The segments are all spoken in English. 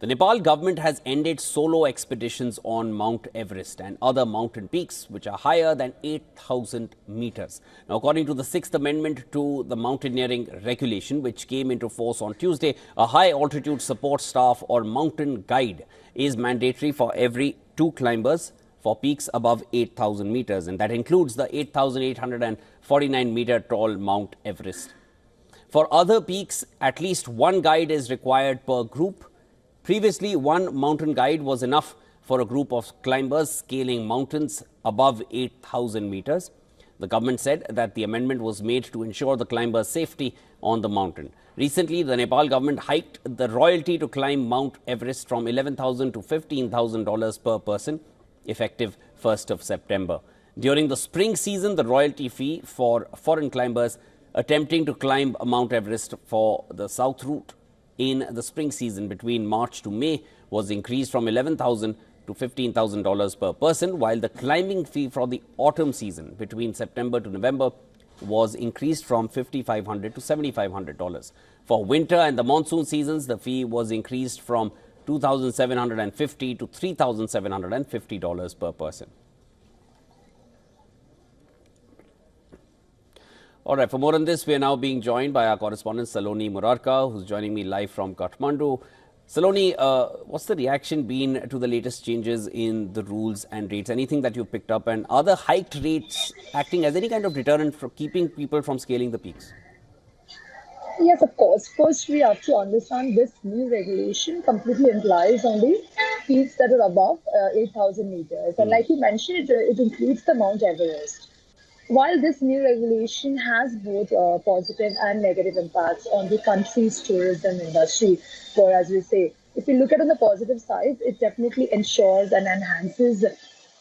The Nepal government has ended solo expeditions on Mount Everest and other mountain peaks which are higher than 8,000 meters. Now, according to the Sixth Amendment to the mountaineering regulation, which came into force on Tuesday, a high altitude support staff or mountain guide is mandatory for every 2 climbers for peaks above 8,000 meters, and that includes the 8,849 meter tall Mount Everest. For other peaks, at least 1 guide is required per group. Previously, 1 mountain guide was enough for a group of climbers scaling mountains above 8,000 meters. The government said that the amendment was made to ensure the climbers' safety on the mountain. Recently, the Nepal government hiked the royalty to climb Mount Everest from $11,000 to $15,000 per person, effective 1st of September. During the spring season, the royalty fee for foreign climbers attempting to climb Mount Everest for the south route in the spring season between March to May was increased from $11,000 to $15,000 per person, while the climbing fee for the autumn season between September to November was increased from $5,500 to $7,500. For winter and the monsoon seasons, the fee was increased from $2,750 to $3,750 per person. All right, for more on this, we are now being joined by our correspondent Saloni Murarka, who's joining me live from Kathmandu. Saloni, what's the reaction been to the latest changes in the rules and rates? Anything that you picked up, and are the hiked rates acting as any kind of deterrent for keeping people from scaling the peaks? Yes, of course. First, we have to understand this new regulation completely implies on the peaks that are above 8,000 meters. And like you mentioned, it includes the Mount Everest. While this new regulation has both positive and negative impacts on the country's tourism industry, for as we say, if you look at on the positive side, it definitely ensures and enhances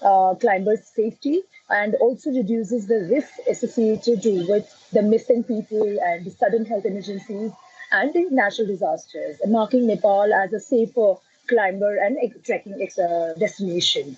climbers' safety and also reduces the risk associated with the missing people and the sudden health emergencies and the natural disasters, marking Nepal as a safer climber and trekking destination.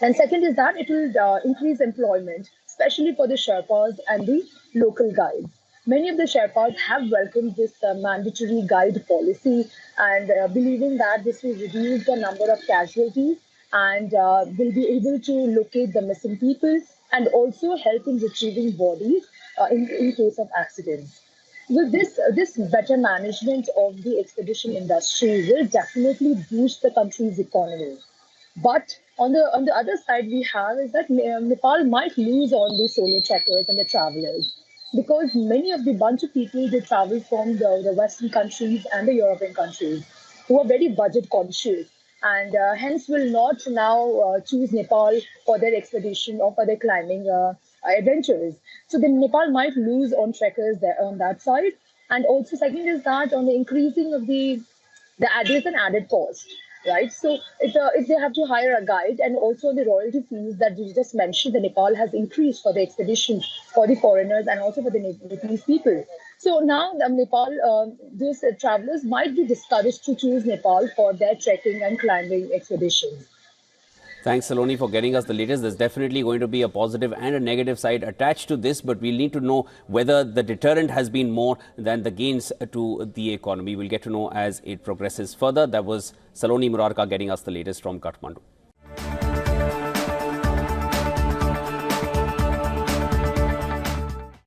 And second is that it will increase employment, especially for the Sherpas and the local guides. Many of the Sherpas have welcomed this mandatory guide policy and believing that this will reduce the number of casualties and will be able to locate the missing people and also help in retrieving bodies in case of accidents. With this better management of the expedition industry will definitely boost the country's economy. But on the other side, we have is that Nepal might lose on the solo trekkers and the travelers, because many of the bunch of people they travel from the Western countries and the European countries who are very budget conscious and hence will not now choose Nepal for their expedition or for their climbing adventures. So then Nepal might lose on trekkers there on that side. And also second is that on the increasing of there's an added cost. Right, so if they have to hire a guide and also the royalty fees that you just mentioned, the Nepal has increased for the expeditions for the foreigners and also for the Nepalese people. So now the Nepal, these travelers might be discouraged to choose Nepal for their trekking and climbing expeditions. Thanks, Saloni, for getting us the latest. There's definitely going to be a positive and a negative side attached to this, but we'll need to know whether the deterrent has been more than the gains to the economy. We'll get to know as it progresses further. That was Saloni Murarka getting us the latest from Kathmandu.